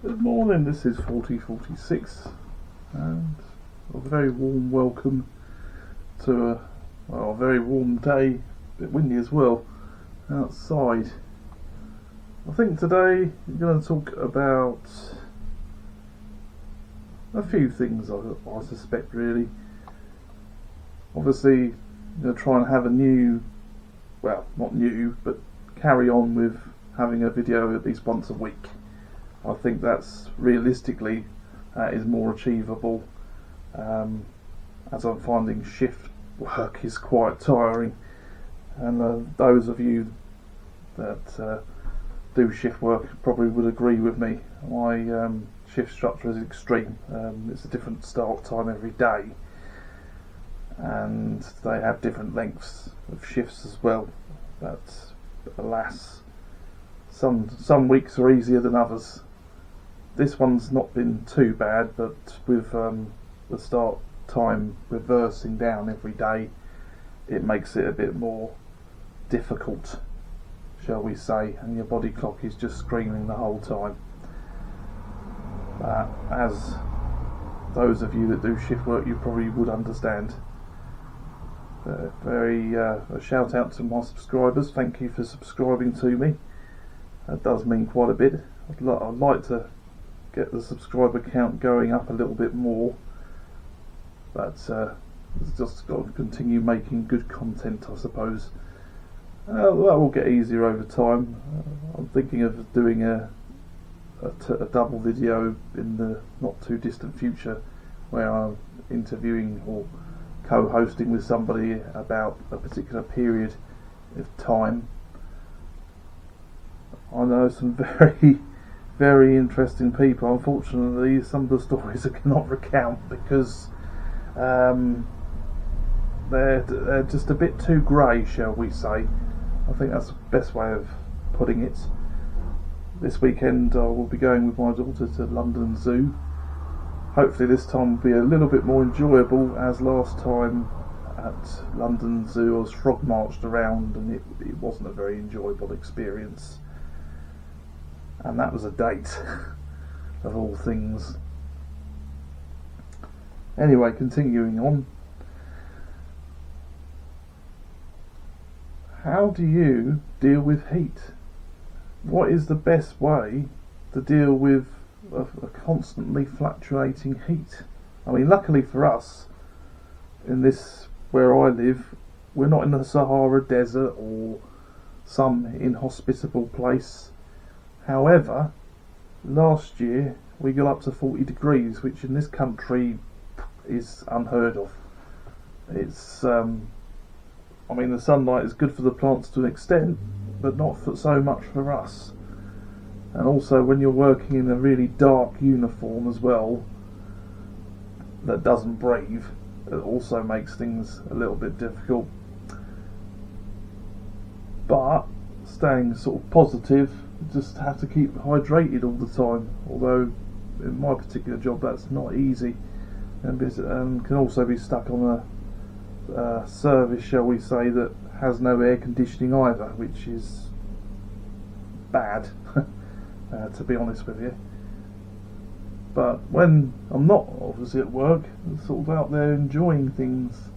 Good morning, this is 4046 and a very warm welcome to a very warm day, a bit windy as well, outside. I think today we're going to talk about a few things, I suspect really. Obviously, going to try and have a new, well, not new, but carry on with having a video at least once a week. I think that's realistically is more achievable, as I'm finding shift work is quite tiring, and those of you that do shift work probably would agree with me. My shift structure is extreme. It's a different start time every day, and they have different lengths of shifts as well. But alas, some weeks are easier than others. This one's not been too bad, but with the start time reversing down every day, it makes it a bit more difficult, shall we say, and your body clock is just screaming the whole time. As those of you that do shift work, you probably would understand. A shout out to my subscribers. Thank you for subscribing to me. That does mean quite a bit. I'd like to get the subscriber count going up a little bit more, but it's just got to continue making good content, I suppose. That will get easier over time. I'm thinking of doing a double video in the not too distant future, where I'm interviewing or co-hosting with somebody about a particular period of time. I know some very interesting people. Unfortunately, some of the stories I cannot recount because they're just a bit too grey, shall we say. I think that's the best way of putting it. This weekend I will be going with my daughter to London Zoo. Hopefully this time will be a little bit more enjoyable, as last time at London Zoo I was frog marched around and it wasn't a very enjoyable experience. And that was a date, of all things. Anyway, continuing on. How do you deal with heat? What is the best way to deal with a constantly fluctuating heat? I mean, luckily for us, in this, where I live, we're not in the Sahara Desert or some inhospitable place. However, last year we got up to 40 degrees, which in this country is unheard of. It's, I mean, the sunlight is good for the plants to an extent, but not so much for us. And also, when you're working in a really dark uniform as well, that doesn't breathe, it also makes things a little bit difficult. But staying sort of positive, just have to keep hydrated all the time, although in my particular job that's not easy, and can also be stuck on a service, shall we say, that has no air conditioning either, which is bad to be honest with you. But when I'm not obviously at work, I'm sort of out there enjoying things.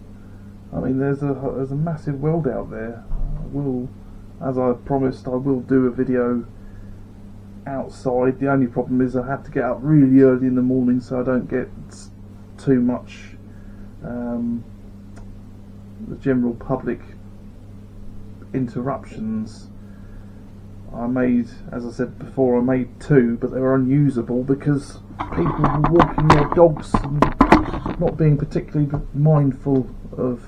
I mean, there's a massive world out there. As I promised, I will do a video outside. The only problem is I have to get up really early in the morning so I don't get too much the general public interruptions. As I said before, I made two, but they were unusable because people were walking their dogs and not being particularly mindful of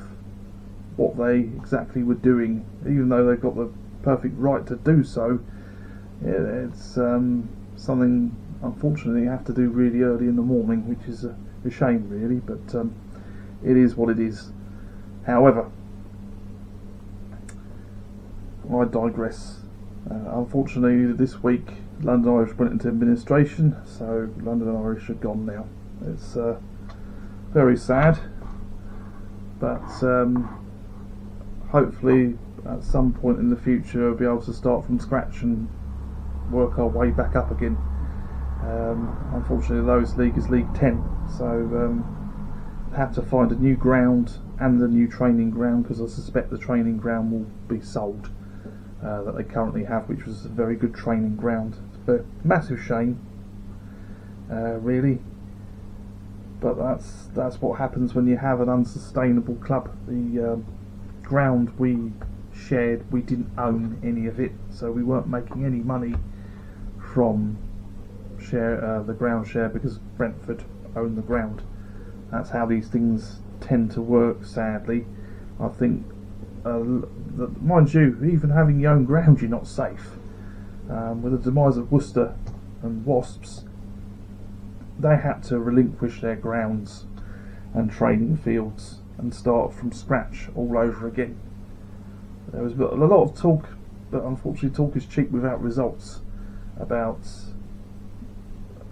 what they exactly were doing, even though they've got the perfect right to do so. It's something, unfortunately, you have to do really early in the morning, which is a shame really, but it is what it is. However, I digress. Unfortunately, this week London Irish went into administration, so London Irish are gone now. It's very sad, but hopefully at some point in the future we'll be able to start from scratch and work our way back up again. Unfortunately, the lowest league is League 10, so have to find a new ground and a new training ground, because I suspect the training ground will be sold that they currently have, which was a very good training ground. But massive shame, really. But that's what happens when you have an unsustainable club. The ground we shared, we didn't own any of it, so we weren't making any money from the ground share, because Brentford owned the ground. That's how these things tend to work, sadly. I think, mind you, even having your own ground, you're not safe. With the demise of Worcester and Wasps, they had to relinquish their grounds and training fields and start from scratch all over again. There was a lot of talk, but unfortunately talk is cheap without results, about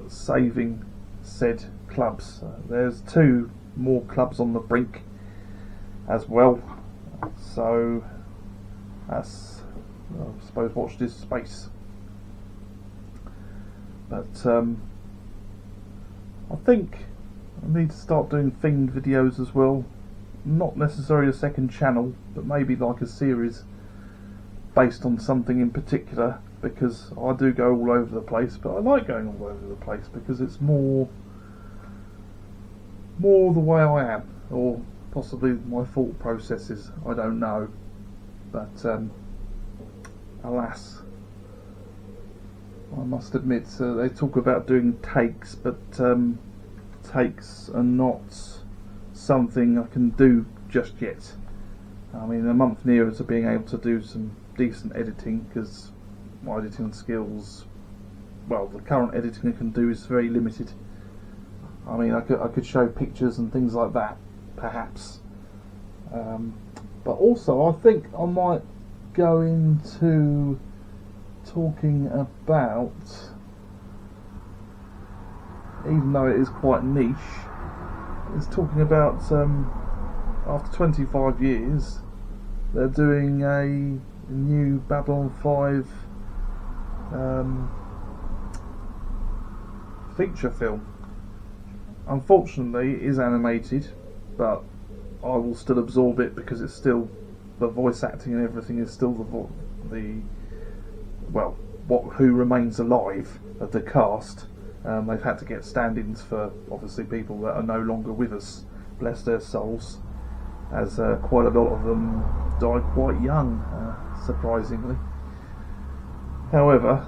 saving said clubs. There's 2 more clubs on the brink as well, so that's, I suppose, watch this space. But I think I need to start doing themed videos as well. Not necessarily a second channel, but maybe like a series based on something in particular, because I do go all over the place, but I like going all over the place because it's more the way I am, or possibly my thought processes, I don't know. But alas, I must admit, they talk about doing takes, but takes are not something I can do just yet. I mean, a month nearer to being able to do some decent editing, because my editing skills, well, the current editing I can do is very limited. I mean, I could show pictures and things like that, perhaps. But also, I think I might go into talking about, even though it is quite niche, it's talking about after 25 years they're doing a new Babylon 5 feature film. Unfortunately, it is animated, but I will still absorb it, because it's still, the voice acting and everything is still who remains alive of the cast. They've had to get stand-ins for, obviously, people that are no longer with us, bless their souls, as quite a lot of them died quite young, surprisingly. However,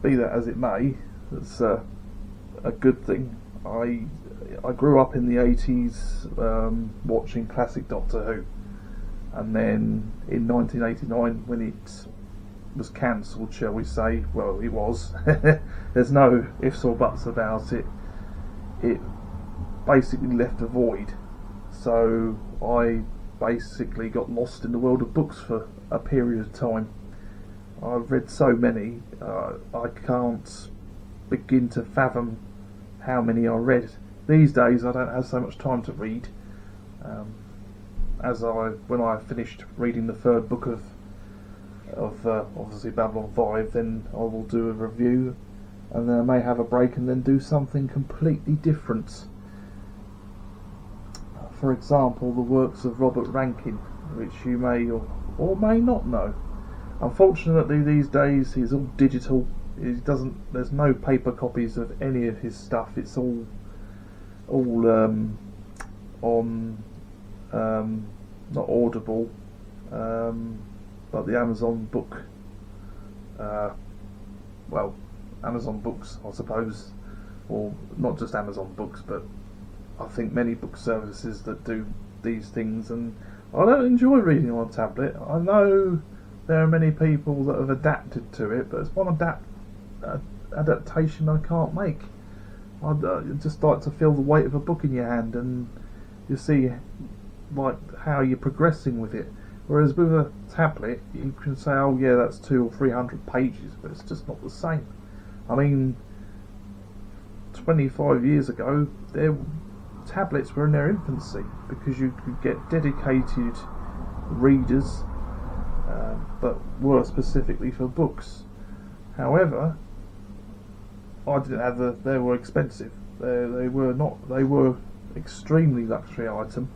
be that as it may, it's a good thing. I grew up in the 80s watching classic Doctor Who, and then in 1989, when it was cancelled, shall we say, well, it was, there's no ifs or buts about it, it basically left a void. So I basically got lost in the world of books for a period of time. I've read so many, I can't begin to fathom how many I read. These days I don't have so much time to read. When I finished reading the 3rd book of obviously Babylon 5, then I will do a review, and then I may have a break and then do something completely different. For example, the works of Robert Rankin, which you may or may not know. Unfortunately, these days he's all digital. There's no paper copies of any of his stuff. It's all on not Audible, but the Amazon book. Amazon Books, I suppose, or not just Amazon Books, but I think many book services that do these things. And I don't enjoy reading on a tablet. I know there are many people that have adapted to it, but it's one adaptation I can't make. I'd just like to feel the weight of a book in your hand, and you see like how you're progressing with it. Whereas with a tablet, you can say, oh yeah, that's 200 or 300 pages, but it's just not the same. I mean, 25 years ago, tablets were in their infancy, because you could get dedicated readers that were specifically for books. However, I didn't have they were expensive. They were not. They were extremely luxury item,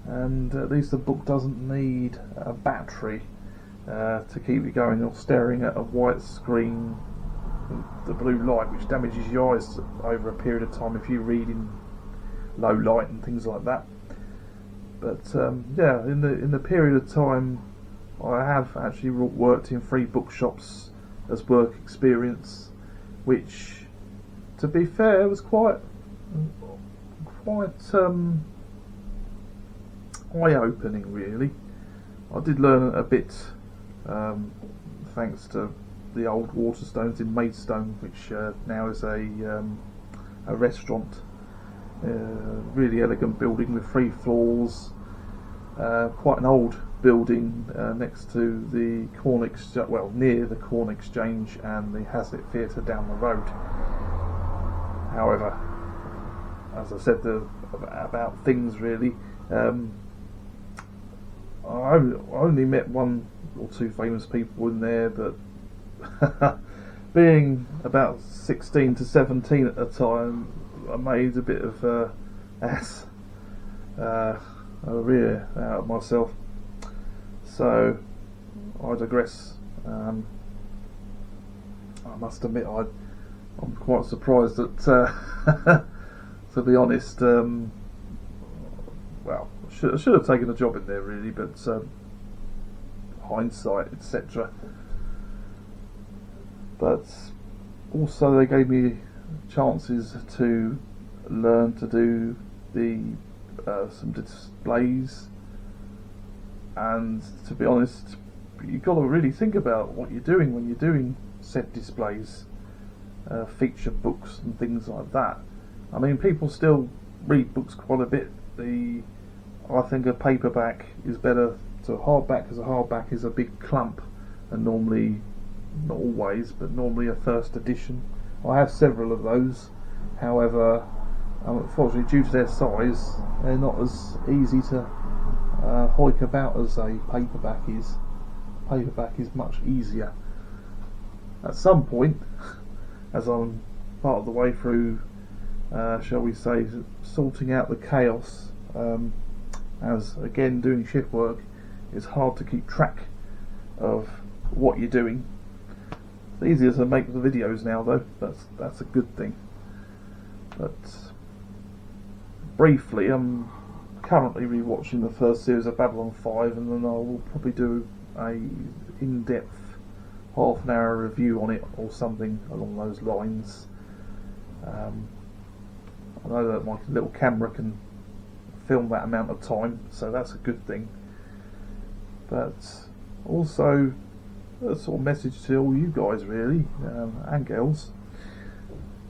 and at least the book doesn't need a battery to keep it going, or staring at a white screen, the blue light, which damages your eyes over a period of time if you read in low light and things like that. But yeah, in the period of time, I have actually worked in free bookshops as work experience, which, to be fair, was quite eye-opening, really. I did learn a bit thanks to the old Waterstones in Maidstone, which now is a restaurant. Really elegant building with 3 floors. Quite an old building next to the Corn Exchange, well, near the Corn Exchange and the Hazlitt Theatre down the road. However, as I said about things, really, I only met 1 or 2 famous people in there, but being about 16 to 17 at the time, I made a bit of a rear out of myself. So I digress. I must admit, I'm quite surprised that, to be honest, well, I should have taken a job in there, really, but hindsight, etc. But also they gave me chances to learn to do some displays, and to be honest, you've got to really think about what you're doing when you're doing set displays, feature books and things like that. I mean, people still read books quite a bit. I think a paperback is better to hardback, because a hardback is a big clump, and normally, not always, but normally a first edition. I have several of those. However, unfortunately, due to their size, they're not as easy to hoik about as a paperback is. Paperback is much easier. At some point, as I'm part of the way through, shall we say, sorting out the chaos, as again doing shift work, it's hard to keep track of what you're doing. It's easier to make the videos now, though. That's a good thing. But briefly, I'm currently rewatching the first series of Babylon 5, and then I will probably do a in-depth half-an-hour review on it, or something along those lines. I know that my little camera can film that amount of time, so that's a good thing. But also, a sort of message to all you guys, really, and girls: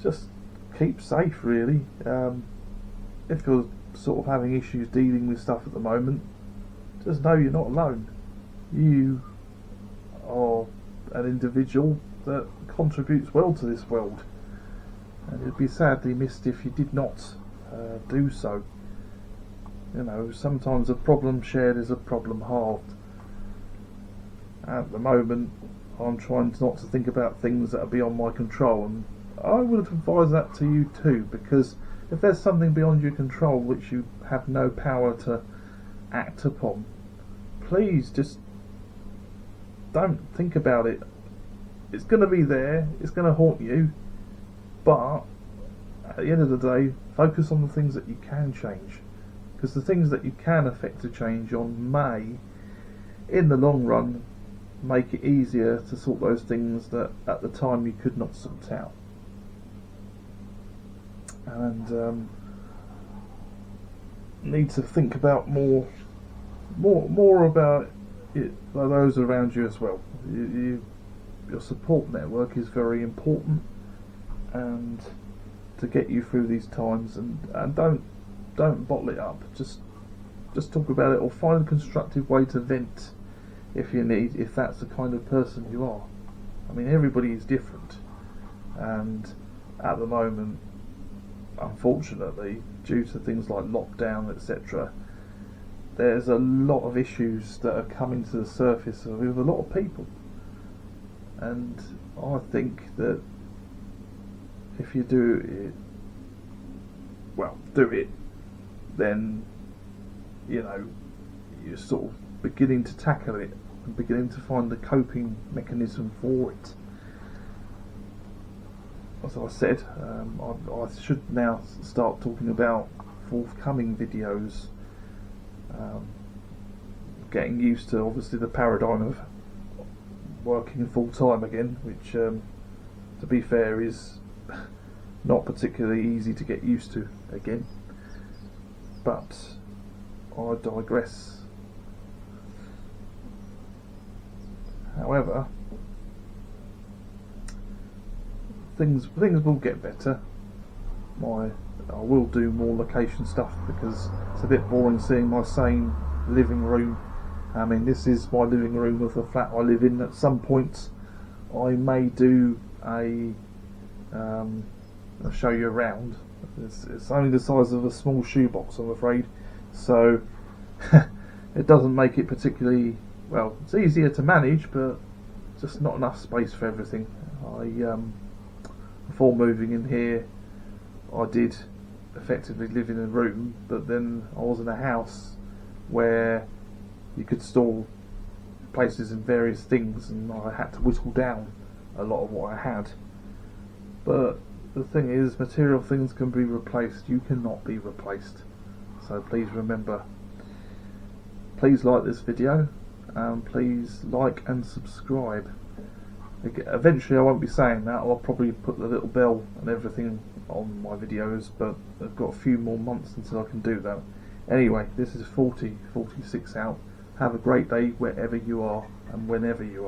just keep safe, really. If you're sort of having issues dealing with stuff at the moment, just know you're not alone. You are an individual that contributes well to this world, and it'd be sadly missed if you did not do so. You know, sometimes a problem shared is a problem halved. At the moment, I'm trying not to think about things that are beyond my control, and I would advise that to you too, because if there's something beyond your control which you have no power to act upon, please just don't think about it. It's going to be there, it's going to haunt you, but at the end of the day, focus on the things that you can change, because the things that you can affect a change on may, in the long run, make it easier to sort those things that at the time you could not sort out. And need to think about more about it, those around you as well. Your support network is very important, and to get you through these times, and don't bottle it up. Just talk about it, or find a constructive way to vent if you need, if that's the kind of person you are. I mean, everybody is different, and at the moment, unfortunately, due to things like lockdown, etc., there's a lot of issues that are coming to the surface with a lot of people, and I think that if you do it, then you're sort of beginning to tackle it and beginning to find a coping mechanism for it. As I said, I should now start talking about forthcoming videos, getting used to obviously the paradigm of working full time again, which to be fair is not particularly easy to get used to again, but I digress. However, things will get better. I will do more location stuff because it's a bit boring seeing my same living room. I mean, this is my living room of the flat I live in. At some point I may do I'll show you around. It's only the size of a small shoebox, I'm afraid, so it doesn't make it particularly well. It's easier to manage, but just not enough space for everything. Before moving in here, I did effectively live in a room, but then I was in a house where you could store places and various things, and I had to whittle down a lot of what I had. But the thing is, material things can be replaced, you cannot be replaced. So please remember, please like this video, and please like and subscribe. Eventually I won't be saying that, I'll probably put the little bell and everything on my videos, but I've got a few more months until I can do that. Anyway, this is 4046 out. Have a great day wherever you are and whenever you are.